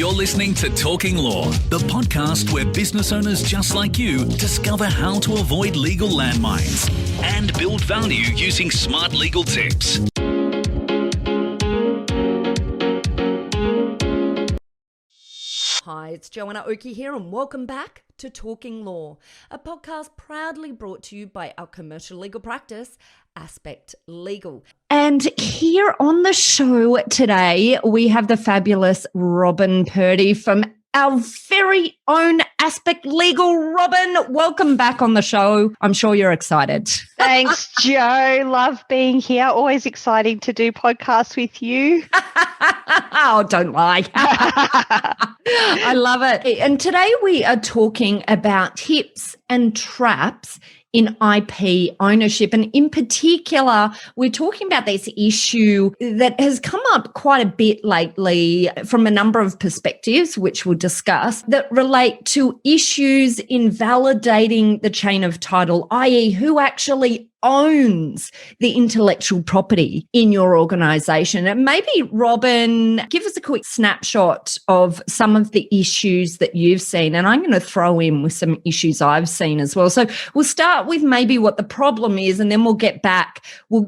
You're listening to Talking Law, the podcast where business owners just like you discover how to avoid legal landmines and build value using smart legal tips. Hi, it's Joanna Oakey here and welcome back to Talking Law, a podcast proudly brought to you by our commercial legal practice, Aspect Legal. And here on the show today, we have the fabulous Robin Purdy from our very own Aspect Legal. Robin, welcome back on the show. I'm sure you're excited. Thanks, Joe. Love being here. Always exciting to do podcasts with you. Oh, don't lie. I love it. And today we are talking about tips and traps in IP ownership. And in particular, we're talking about this issue that has come up quite a bit lately from a number of perspectives, which we'll discuss, that relate to issues in validating the chain of title, i.e. who actually owns the intellectual property in your organisation. And maybe, Robin, give us a quick snapshot of some of the issues that you've seen. And I'm going to throw in with some issues I've seen as well. So we'll start with maybe what the problem is, and then we'll get back.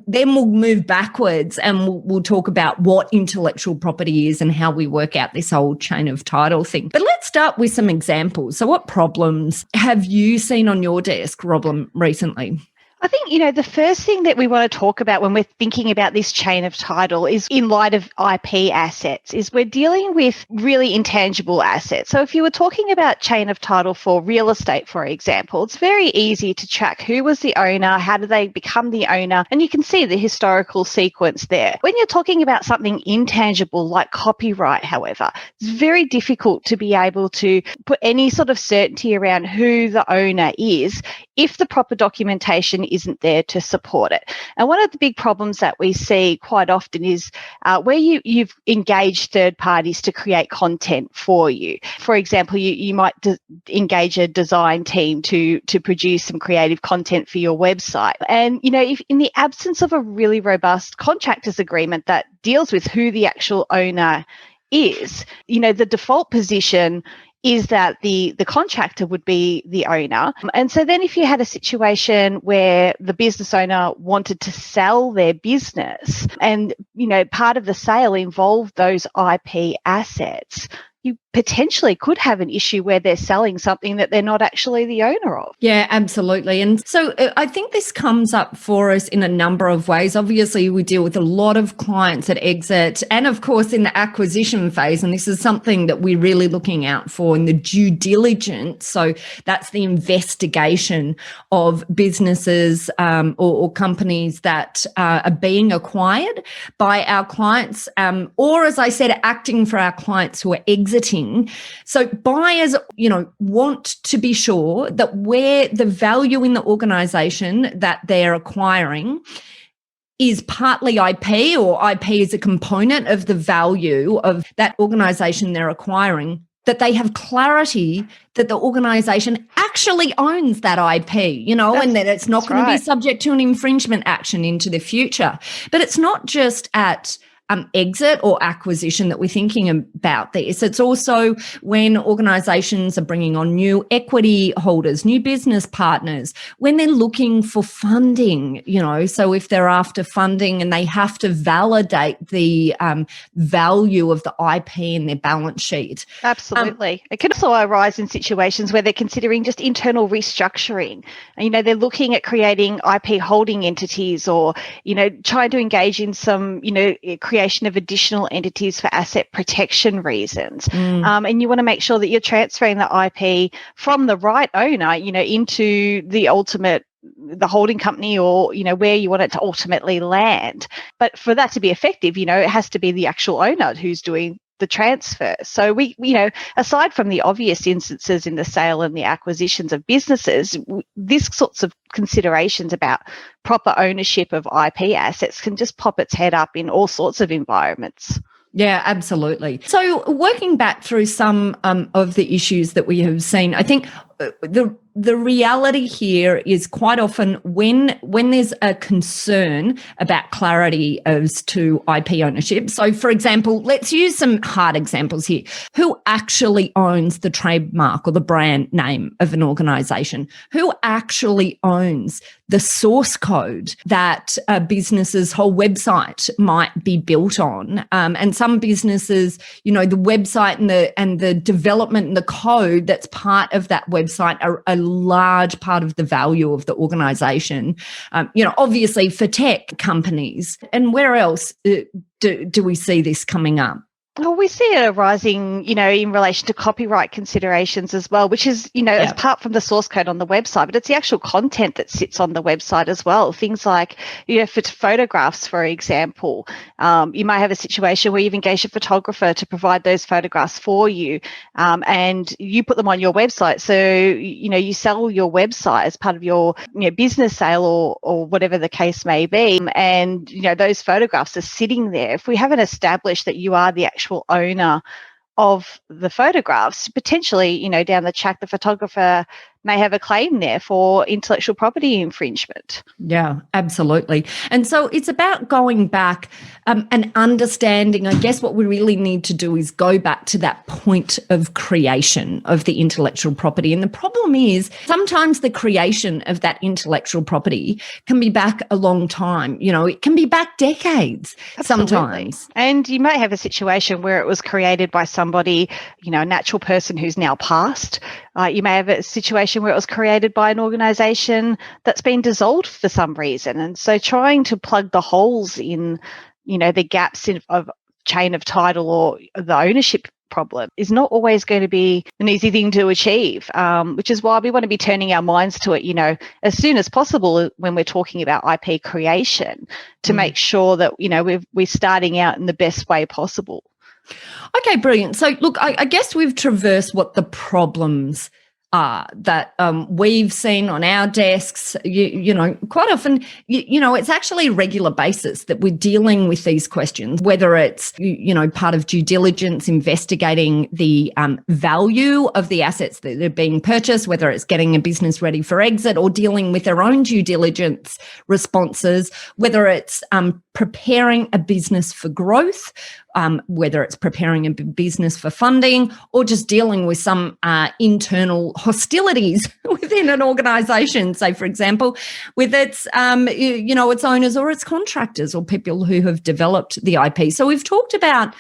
Then we'll move backwards and we'll talk about what intellectual property is and how we work out this whole chain of title thing. But let's start with some examples. So what problems have you seen on your desk, Robin, recently? I think, the first thing that we want to talk about when we're thinking about this chain of title is in light of IP assets, is we're dealing with really intangible assets. So if you were talking about chain of title for real estate, for example, it's very easy to track who was the owner, how did they become the owner, and you can see the historical sequence there. When you're talking about something intangible like copyright, however, it's very difficult to be able to put any sort of certainty around who the owner is if the proper documentation isn't there to support it. And one of the big problems that we see quite often is where you've engaged third parties to create content for you. For example, you might engage a design team to produce some creative content for your website. And, if in the absence of a really robust contractors agreement that deals with who the actual owner is, the default position is that the contractor would be the owner. And so then if you had a situation where the business owner wanted to sell their business and, part of the sale involved those IP assets, you potentially could have an issue where they're selling something that they're not actually the owner of. Yeah, absolutely. And so I think this comes up for us in a number of ways. Obviously, we deal with a lot of clients at exit and, of course, in the acquisition phase. And this is something that we're really looking out for in the due diligence. So that's the investigation of businesses or companies that are being acquired by our clients or, as I said, acting for our clients who are exiting. So buyers, want to be sure that where the value in the organisation that they're acquiring is partly IP, or IP is a component of the value of that organisation they're acquiring, that they have clarity that the organisation actually owns that IP, and that it's not going to be subject to an infringement action into the future. But it's not just at exit or acquisition that we're thinking about this. It's also when organisations are bringing on new equity holders, new business partners, when they're looking for funding, so if they're after funding and they have to validate the value of the IP in their balance sheet. Absolutely. It can also arise in situations where they're considering just internal restructuring. They're looking at creating IP holding entities or, trying to engage in some, creation of additional entities for asset protection reasons. And you want to make sure that you're transferring the IP from the right owner, into the holding company or, where you want it to ultimately land. But for that to be effective, it has to be the actual owner who's doing the transfer. So we, aside from the obvious instances in the sale and the acquisitions of businesses, this sorts of considerations about proper ownership of IP assets can just pop its head up in all sorts of environments. Yeah, absolutely. So working back through some of the issues that we have seen, I think the reality here is quite often when there's a concern about clarity as to IP ownership. So, for example, let's use some hard examples here. Who actually owns the trademark or the brand name of an organisation? Who actually owns the source code that a business's whole website might be built on? And some businesses, the website and the development and the code that's part of that website are a large part of the value of the organisation. Obviously for tech companies. And where else do we see this coming up? Well, we see it arising, in relation to copyright considerations as well, which is, apart from the source code on the website, but it's the actual content that sits on the website as well. Things like, for photographs, for example, you might have a situation where you've engaged a photographer to provide those photographs for you, and you put them on your website. So, you sell your website as part of your business sale or whatever the case may be. And, those photographs are sitting there. If we haven't established that you are the actual owner of the photographs, potentially, down the track, the photographer may have a claim there for intellectual property infringement. Yeah, absolutely. And so it's about going back and understanding, I guess what we really need to do is go back to that point of creation of the intellectual property. And the problem is sometimes the creation of that intellectual property can be back a long time. It can be back decades. Absolutely. Sometimes. And you may have a situation where it was created by somebody, a natural person who's now passed. You may have a situation where it was created by an organisation that's been dissolved for some reason. And so trying to plug the holes in, the gaps of chain of title or the ownership problem is not always going to be an easy thing to achieve, which is why we want to be turning our minds to it, as soon as possible when we're talking about IP creation to make sure that, we're starting out in the best way possible. Okay, brilliant. So, look, I guess we've traversed what the problems are that we've seen on our desks. Quite often, it's actually a regular basis that we're dealing with these questions, whether it's, part of due diligence, investigating the value of the assets that are being purchased, whether it's getting a business ready for exit or dealing with their own due diligence responses, whether it's preparing a business for growth, whether it's preparing a business for funding or just dealing with some internal hostilities within an organisation, say, for example, with its, its owners or its contractors or people who have developed the IP. So we've talked about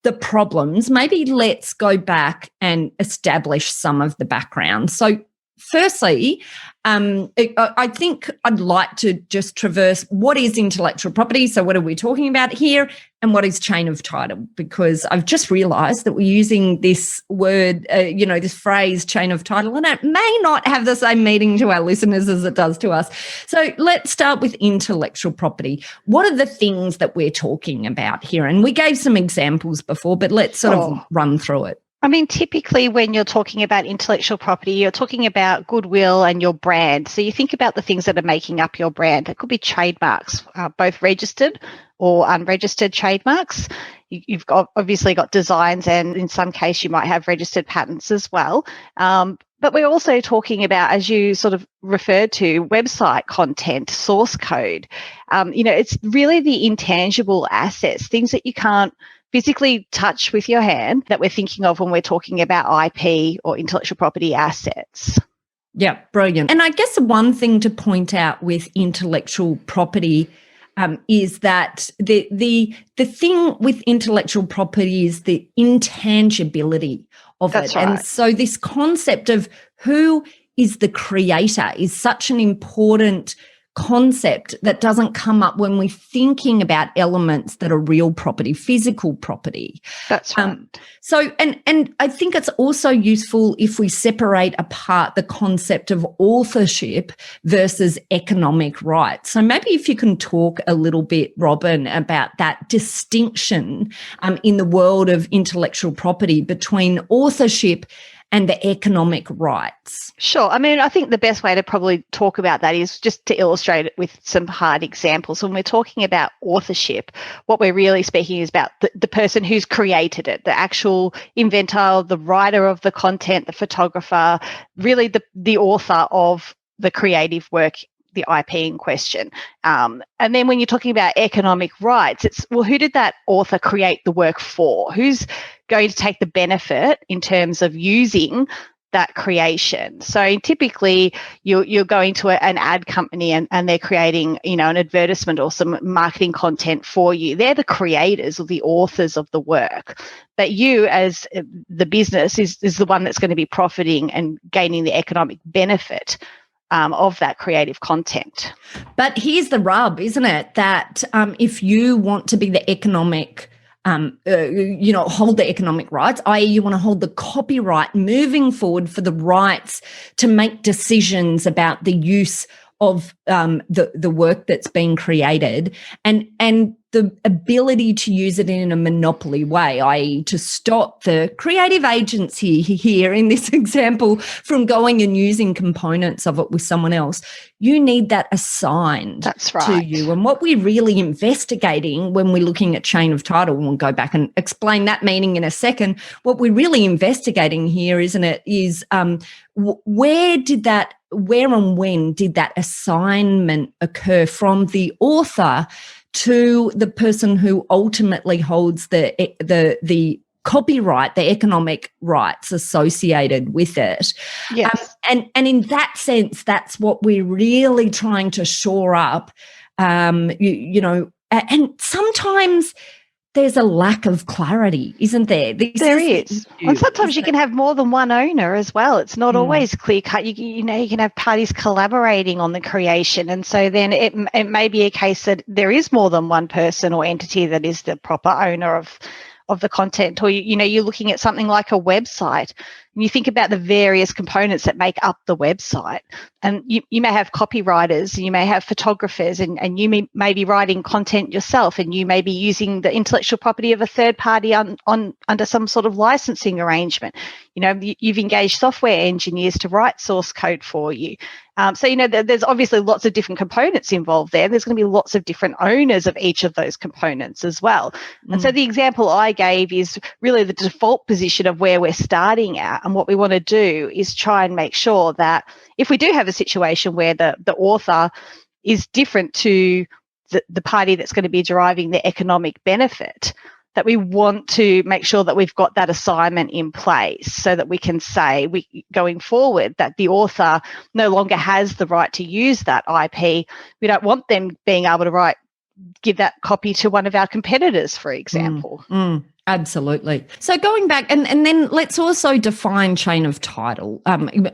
the problems. Maybe let's go back and establish some of the background. So firstly, I think I'd like to just traverse what is intellectual property. So what are we talking about here? And what is chain of title? Because I've just realised that we're using this word, this phrase chain of title, and it may not have the same meaning to our listeners as it does to us. So let's start with intellectual property. What are the things that we're talking about here? And we gave some examples before, but let's sort of run through it. I mean, typically when you're talking about intellectual property, you're talking about goodwill and your brand. So you think about the things that are making up your brand. It could be trademarks, both registered or unregistered trademarks. You've obviously got designs, and in some case you might have registered patents as well. But we're also talking about, as you sort of referred to, website content, source code. It's really the intangible assets, things that you can't physically touch with your hand, that we're thinking of when we're talking about IP or intellectual property assets. Yeah, brilliant. And I guess one thing to point out with intellectual property is that the thing with intellectual property is the intangibility of That's it. Right. And so this concept of who is the creator is such an important concept that doesn't come up when we're thinking about elements that are real property, physical property. That's right. So, and I think it's also useful if we separate apart the concept of authorship versus economic rights. So maybe if you can talk a little bit, Robin, about that distinction in the world of intellectual property between authorship and the economic rights? Sure. I mean, I think the best way to probably talk about that is just to illustrate it with some hard examples. When we're talking about authorship, what we're really speaking is about the person who's created it, the actual inventor, the writer of the content, the photographer, really the author of the creative work, the IP in question. And then when you're talking about economic rights, it's, well, who did that author create the work for? Who's going to take the benefit in terms of using that creation? So typically you're going to an ad company and they're creating, an advertisement or some marketing content for you. They're the creators or the authors of the work. But you as the business is the one that's going to be profiting and gaining the economic benefit of that creative content. But here's the rub, isn't it? That if you want to be the economic, hold the economic rights, i.e. you want to hold the copyright moving forward for the rights to make decisions about the use of the work that's being created and the ability to use it in a monopoly way, i.e. to stop the creative agency here in this example from going and using components of it with someone else. You need that assigned to you. And what we're really investigating when we're looking at chain of title, and we'll go back and explain that meaning in a second, what we're really investigating here, isn't it, is where and when did that assignment occur from the author to the person who ultimately holds the copyright, the economic rights associated with it. Yes. And in that sense, that's what we're really trying to shore up. And sometimes there's a lack of clarity, isn't there? There is. And sometimes you can have more than one owner as well. It's not always clear cut. You can have parties collaborating on the creation. And so then it may be a case that there is more than one person or entity that is the proper owner of the content. Or, you're looking at something like a website and you think about the various components that make up the website. And you may have copywriters, you may have photographers, and you may be writing content yourself, and you may be using the intellectual property of a third party under some sort of licensing arrangement. You've engaged software engineers to write source code for you. There's obviously lots of different components involved there. There's going to be lots of different owners of each of those components as well. And so the example I gave is really the default position of where we're starting at. And what we want to do is try and make sure that if we do have a situation where the author is different to the party that's going to be deriving the economic benefit, that we want to make sure that we've got that assignment in place so that we can say going forward that the author no longer has the right to use that IP. We don't want them being able to give that copy to one of our competitors, for example. Absolutely. So going back, and then let's also define chain of title.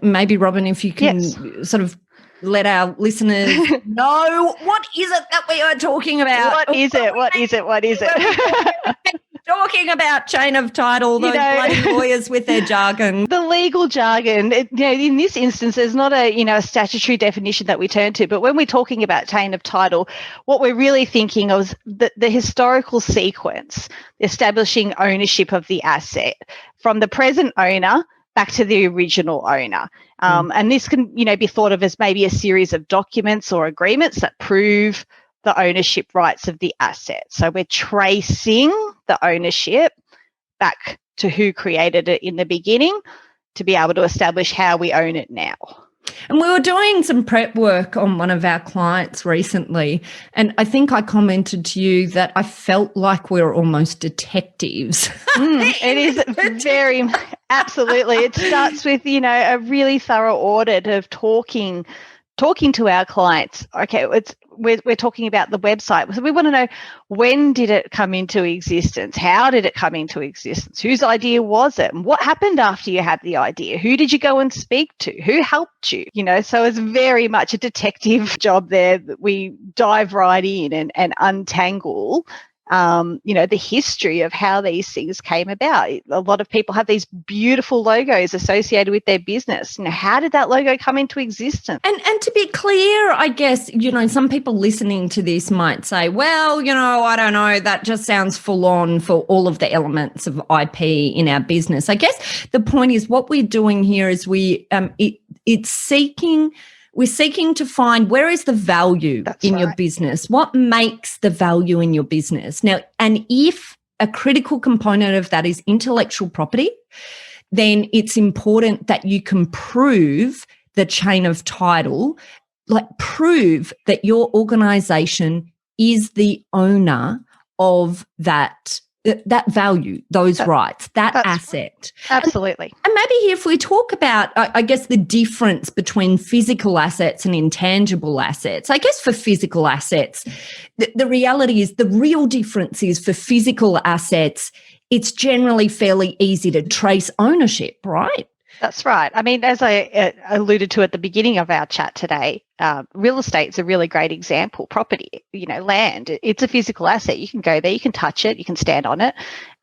Maybe, Robin, if you can sort of let our listeners know, what is it that we are talking about? What is it? Talking about chain of title, those bloody lawyers with their jargon. The legal jargon, in this instance, there's not a statutory definition that we turn to, but when we're talking about chain of title, what we're really thinking of is the historical sequence, establishing ownership of the asset from the present owner back to the original owner. And this can, be thought of as maybe a series of documents or agreements that prove the ownership rights of the asset. So we're tracing the ownership back to who created it in the beginning to be able to establish how we own it now. And we were doing some prep work on one of our clients recently, and I think I commented to you that I felt like we were almost detectives. It is very, absolutely. It starts with, a really thorough audit of talking to our clients. Okay, we're talking about the website. So we want to know, when did it come into existence? How did it come into existence? Whose idea was it? And what happened after you had the idea? Who did you go and speak to? Who helped you? So it's very much a detective job there that we dive right in and untangle the history of how these things came about. A lot of people have these beautiful logos associated with their business. How did that logo come into existence? And to be clear, I guess, some people listening to this might say, well, I don't know, that just sounds full on for all of the elements of IP in our business. I guess the point is what we're doing here is we're seeking to find where is the value in your business, what makes the value in your business. Now, and if a critical component of that is intellectual property, then it's important that you can prove the chain of title, like prove that your organization is the owner of that value, those rights, that asset. Absolutely. And maybe if we talk about, I guess, the difference between physical assets and intangible assets, I guess for physical assets, the reality is the real difference is for physical assets, it's generally fairly easy to trace ownership, right? That's right. I mean, as I alluded to at the beginning of our chat today, real estate's a really great example. Property, land, it's a physical asset. You can go there, you can touch it, you can stand on it.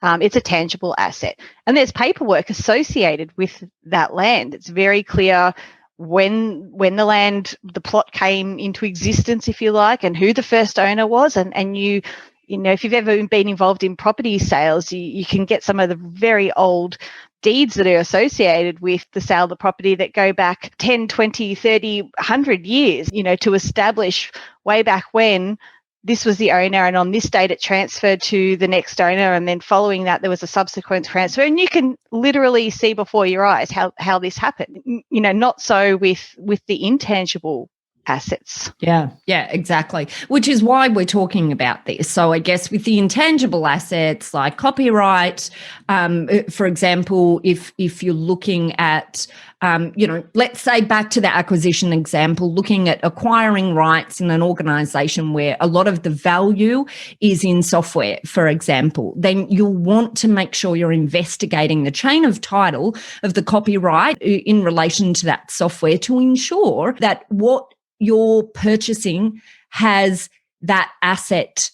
It's a tangible asset. And there's paperwork associated with that land. It's very clear when the plot came into existence, if you like, and who the first owner was. And if you've ever been involved in property sales, you can get some of the very old deeds that are associated with the sale of the property that go back 10, 20, 30, 100 years, to establish way back when this was the owner and on this date it transferred to the next owner, and then following that there was a subsequent transfer. And you can literally see before your eyes how this happened. Not so with the intangible assets. Yeah, exactly. Which is why we're talking about this. So I guess with the intangible assets like copyright, for example, if you're looking at, let's say back to the acquisition example, looking at acquiring rights in an organization where a lot of the value is in software, for example, then you'll want to make sure you're investigating the chain of title of the copyright in relation to that software to ensure that what you're purchasing has that asset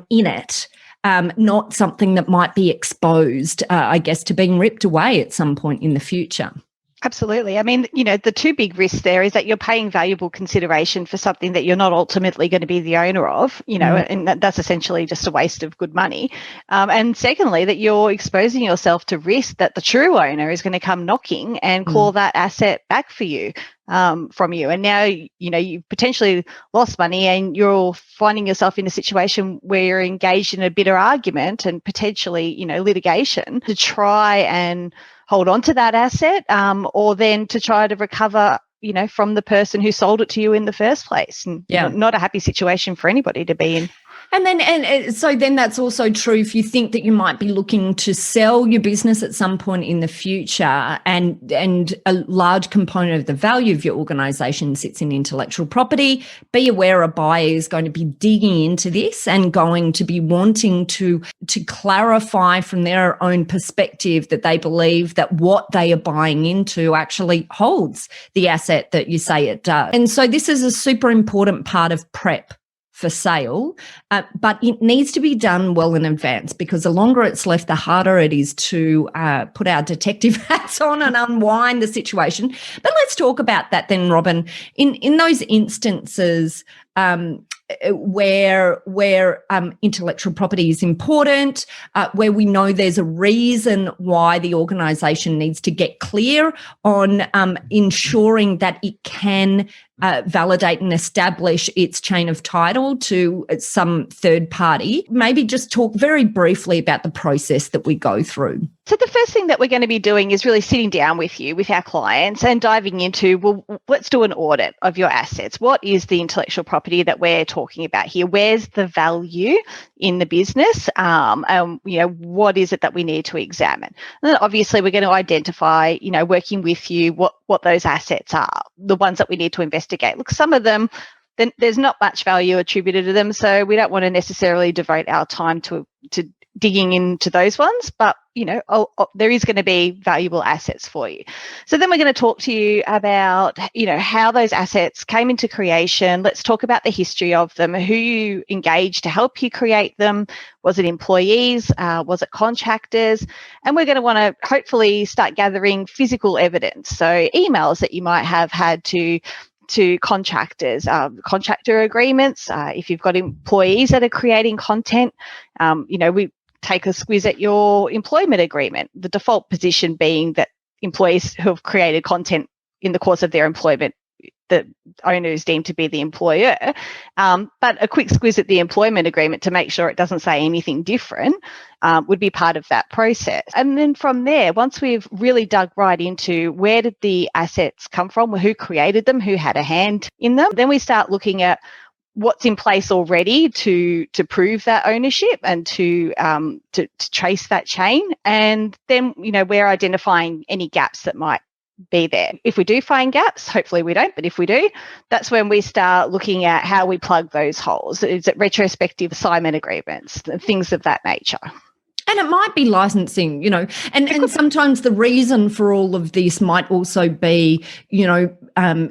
in it, not something that might be exposed, I guess, to being ripped away at some point in the future. Absolutely. I mean, the two big risks there is that you're paying valuable consideration for something that you're not ultimately going to be the owner of, and that's essentially just a waste of good money. And secondly, that you're exposing yourself to risk that the true owner is going to come knocking and claw that asset back for you. From you. And now, you've potentially lost money and you're finding yourself in a situation where you're engaged in a bitter argument and potentially, litigation to try and hold on to that asset, or then to try to recover, from the person who sold it to you in the first place. And not a happy situation for anybody to be in. And so that's also true if you think that you might be looking to sell your business at some point in the future, and a large component of the value of your organization sits in intellectual property. Be aware a buyer is going to be digging into this and going to be wanting to clarify from their own perspective that they believe that what they are buying into actually holds the asset that you say it does. And so this is a super important part of prep for sale, but it needs to be done well in advance, because the longer it's left, the harder it is to put our detective hats on and unwind the situation. But let's talk about that then, Robin. In those instances where intellectual property is important, where we know there's a reason why the organisation needs to get clear on ensuring that it can validate and establish its chain of title to some third party. Maybe just talk very briefly about the process that we go through. So the first thing that we're going to be doing is really sitting down with you, with our clients, and diving into, well, let's do an audit of your assets. What is the intellectual property that we're talking about here? Where's the value in the business? What is it that we need to examine? And then obviously we're going to identify, working with you, what those assets are, the ones that we need to investigate. Look, some of them, then there's not much value attributed to them, so we don't want to necessarily devote our time to digging into those ones. But there is going to be valuable assets for you. So then we're going to talk to you about, how those assets came into creation. Let's talk about the history of them, who you engaged to help you create them. Was it employees? Was it contractors? And we're going to want to hopefully start gathering physical evidence. So emails that you might have had to contractors, contractor agreements. If you've got employees that are creating content, we take a squiz at your employment agreement, the default position being that employees who have created content in the course of their employment, the owner is deemed to be the employer. But a quick squiz at the employment agreement to make sure it doesn't say anything different would be part of that process. And then from there, once we've really dug right into where did the assets come from, who created them, who had a hand in them, then we start looking at what's in place already to prove that ownership and to trace that chain. And then, we're identifying any gaps that might be there. If we do find gaps, hopefully we don't, but if we do, that's when we start looking at how we plug those holes. Is it retrospective assignment agreements, things of that nature? And it might be licensing, and sometimes the reason for all of this might also be,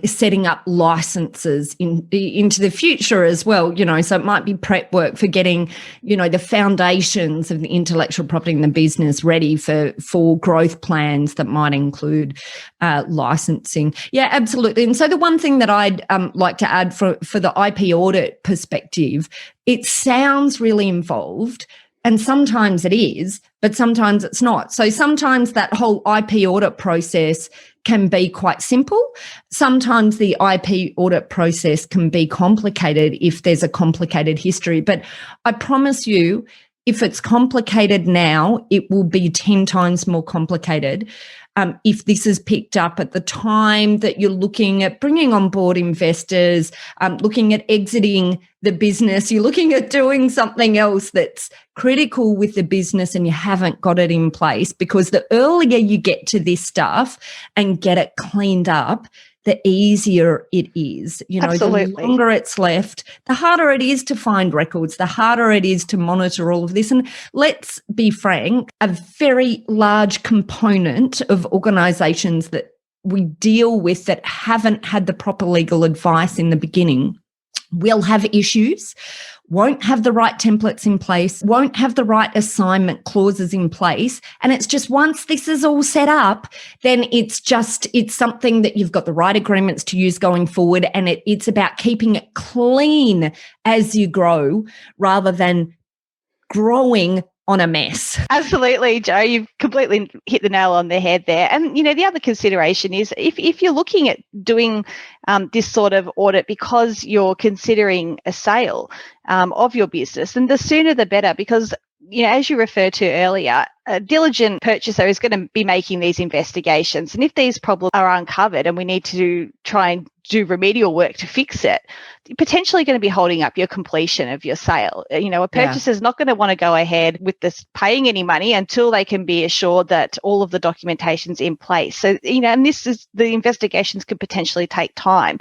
setting up licenses into the future as well, so it might be prep work for getting, the foundations of the intellectual property in the business ready for growth plans that might include licensing. Yeah, absolutely. And so the one thing that I'd like to add for the IP audit perspective, it sounds really involved. And sometimes it is, but sometimes it's not. So sometimes that whole IP audit process can be quite simple. Sometimes the IP audit process can be complicated if there's a complicated history. But I promise you, if it's complicated now, it will be 10 times more complicated if this is picked up at the time that you're looking at bringing on board investors, looking at exiting the business, you're looking at doing something else that's critical with the business and you haven't got it in place, because the earlier you get to this stuff and get it cleaned up, the easier it is. Absolutely. The longer it's left, the harder it is to find records, the harder it is to monitor all of this. And let's be frank, a very large component of organisations that we deal with that haven't had the proper legal advice in the beginning will have issues, won't have the right templates in place, won't have the right assignment clauses in place. And it's just once this is all set up, then it's something that you've got the right agreements to use going forward. And it's about keeping it clean as you grow rather than growing on a mess. Absolutely, Jo. You've completely hit the nail on the head there. And, the other consideration is if you're looking at doing this sort of audit because you're considering a sale of your business, then the sooner the better, because, as you referred to earlier, a diligent purchaser is going to be making these investigations. And if these problems are uncovered and we need to try and do remedial work to fix it, you're potentially going to be holding up your completion of your sale. A purchaser is not going to want to go ahead with this paying any money until they can be assured that all of the documentation's in place. So, and the investigations could potentially take time.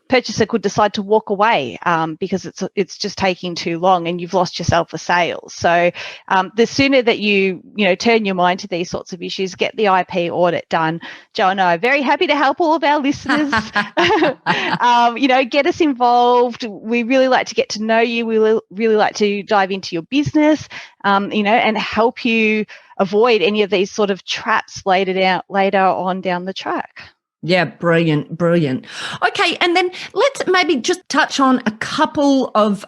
Purchaser could decide to walk away because it's just taking too long and you've lost yourself a sale. So the sooner that you turn your mind to these sorts of issues, get the IP audit done. Jo and I are very happy to help all of our listeners. Get us involved. We really like to get to know you. We really like to dive into your business, and help you avoid any of these sort of traps later on down the track. Yeah, brilliant. Okay, and then let's maybe just touch on a couple of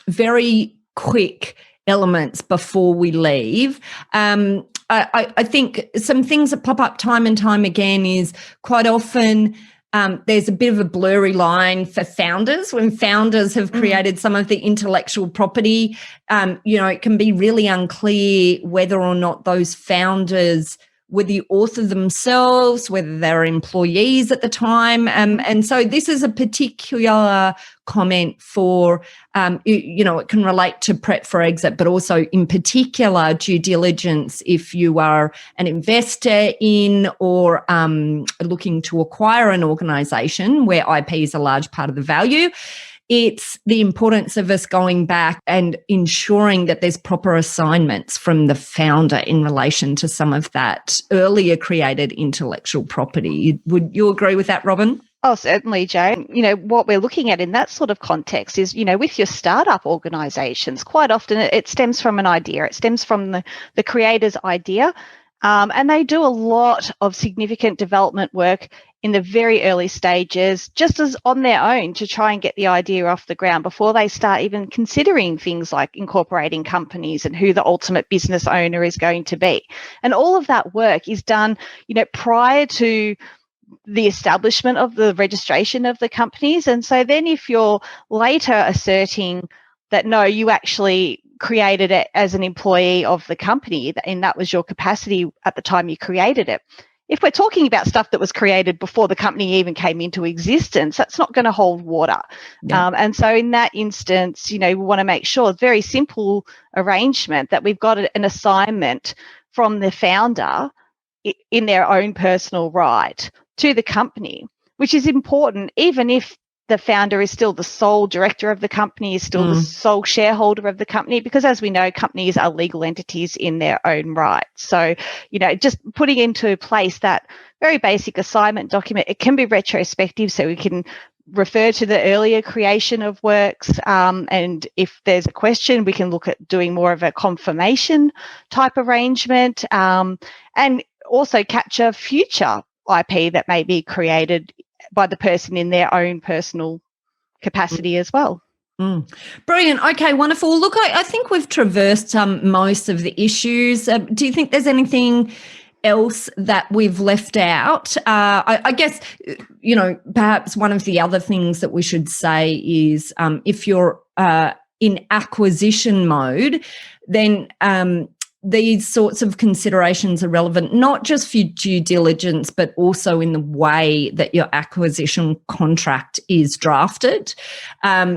very quick elements before we leave. I think some things that pop up time and time again is quite often there's a bit of a blurry line for founders. When founders have created some of the intellectual property, it can be really unclear whether or not those founders were the author themselves, whether they were employees at the time. And so this is a particular comment for, it can relate to prep for exit, but also in particular due diligence if you are an investor in or looking to acquire an organisation where IP is a large part of the value. it's the importance of us going back and ensuring that there's proper assignments from the founder in relation to some of that earlier created intellectual property. Would you agree with that, Robin? Oh, certainly, Jo. What we're looking at in that sort of context is, with your startup organizations, quite often it stems from an idea. It stems from the creator's idea. And they do a lot of significant development work in the very early stages, just as on their own, to try and get the idea off the ground before they start even considering things like incorporating companies and who the ultimate business owner is going to be. And all of that work is done, prior to the establishment of the registration of the companies. And so then if you're later asserting that, no, you actually created it as an employee of the company and that was your capacity at the time you created it, if we're talking about stuff that was created before the company even came into existence, that's not going to hold water. Yeah. And so in that instance, we want to make sure, it's a very simple arrangement, that we've got an assignment from the founder in their own personal right to the company, which is important, even if the founder is still the sole director of the company, is still the sole shareholder of the company, because as we know, companies are legal entities in their own right. So, just putting into place that very basic assignment document, it can be retrospective, so we can refer to the earlier creation of works. And if there's a question, we can look at doing more of a confirmation type arrangement, and also capture future IP that may be created by the person in their own personal capacity as well. Brilliant. Okay, wonderful. Look, I think we've traversed most of the issues. Do you think there's anything else that we've left out? I guess, perhaps one of the other things that we should say is if you're in acquisition mode, then these sorts of considerations are relevant, not just for due diligence, but also in the way that your acquisition contract is drafted.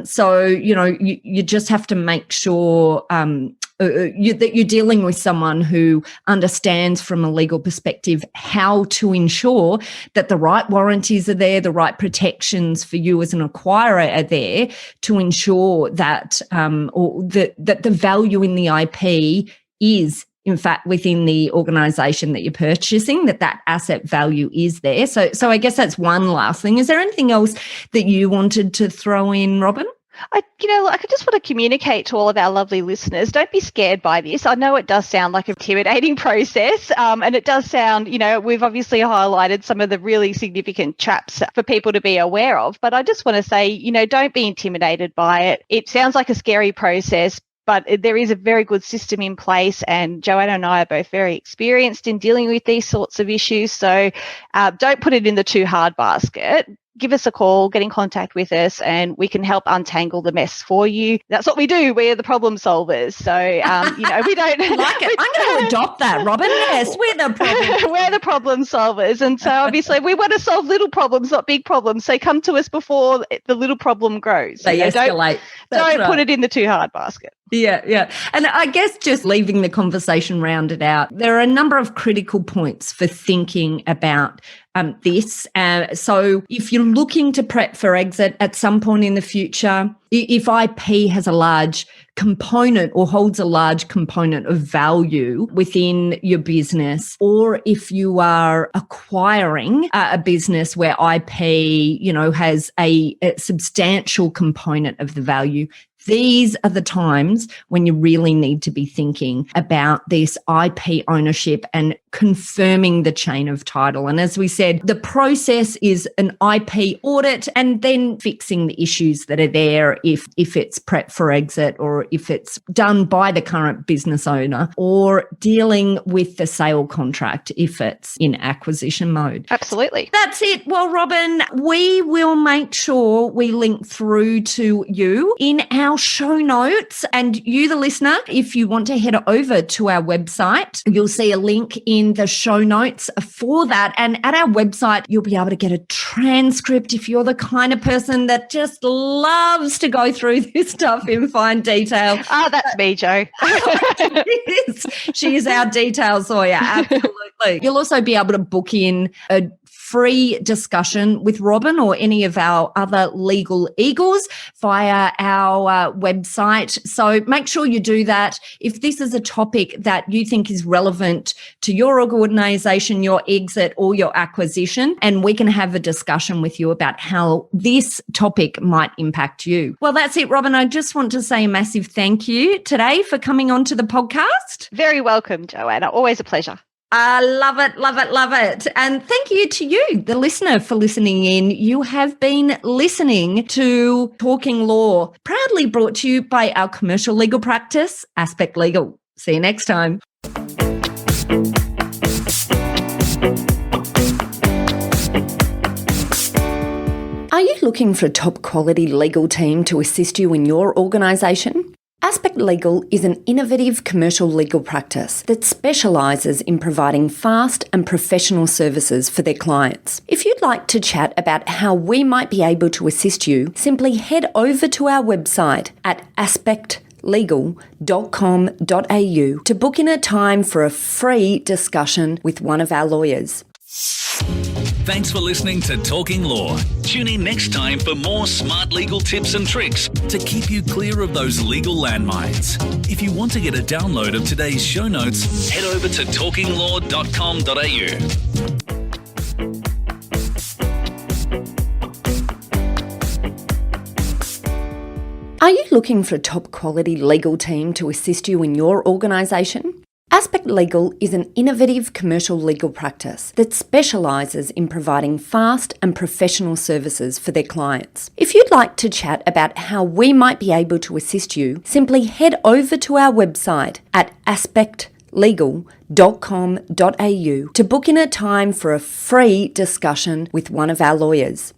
So, you just have to make sure that you're dealing with someone who understands from a legal perspective how to ensure that the right warranties are there, the right protections for you as an acquirer are there to ensure that, that the value in the IP is, in fact, within the organisation that you're purchasing, that asset value is there. So I guess that's one last thing. Is there anything else that you wanted to throw in, Robin? I just want to communicate to all of our lovely listeners, don't be scared by this. I know it does sound like an intimidating process, and it does sound, we've obviously highlighted some of the really significant traps for people to be aware of, but I just want to say, don't be intimidated by it. It sounds like a scary process, but there is a very good system in place, and Joanna and I are both very experienced in dealing with these sorts of issues. So don't put it in the too hard basket. Give us a call, get in contact with us, and we can help untangle the mess for you. That's what we do. We're the problem solvers. So, we don't like it. I'm going to adopt that, Robin. Yes, we're the problem. We're the problem solvers. And so obviously we want to solve little problems, not big problems. So come to us before the little problem grows. They escalate. Don't put it in the too hard basket. Yeah. And I guess just leaving the conversation rounded out, there are a number of critical points for thinking about this. So if you're looking to prep for exit at some point in the future, if IP has a large component or holds a large component of value within your business, or if you are acquiring a business where IP, has a substantial component of the value, these are the times when you really need to be thinking about this IP ownership and confirming the chain of title. And as we said, the process is an IP audit and then fixing the issues that are there if it's prep for exit, or if it's done by the current business owner, or dealing with the sale contract if it's in acquisition mode. Absolutely. That's it. Well, Robin, we will make sure we link through to you in our show notes. And you, the listener, if you want to head over to our website, you'll see a link in the show notes for that. And at our website, you'll be able to get a transcript if you're the kind of person that just loves to go through this stuff in fine detail. Oh, that's me, Jo. She is our details lawyer. Absolutely. You'll also be able to book in a free discussion with Robin or any of our other legal eagles via our website. So make sure you do that. If this is a topic that you think is relevant to your organisation, your exit or your acquisition, and we can have a discussion with you about how this topic might impact you. Well, that's it, Robin. I just want to say a massive thank you today for coming on to the podcast. Very welcome, Joanna. Always a pleasure. I love it, love it, love it. And thank you to you, the listener, for listening in. You have been listening to Talking Law, proudly brought to you by our commercial legal practice, Aspect Legal. See you next time. Are you looking for a top quality legal team to assist you in your organisation? Aspect Legal is an innovative commercial legal practice that specialises in providing fast and professional services for their clients. If you'd like to chat about how we might be able to assist you, simply head over to our website at aspectlegal.com.au to book in a time for a free discussion with one of our lawyers. Thanks for listening to Talking Law. Tune in next time for more smart legal tips and tricks to keep you clear of those legal landmines. If you want to get a download of today's show notes, head over to talkinglaw.com.au. Are you looking for a top quality legal team to assist you in your organisation? Aspect Legal is an innovative commercial legal practice that specialises in providing fast and professional services for their clients. If you'd like to chat about how we might be able to assist you, simply head over to our website at aspectlegal.com.au to book in a time for a free discussion with one of our lawyers.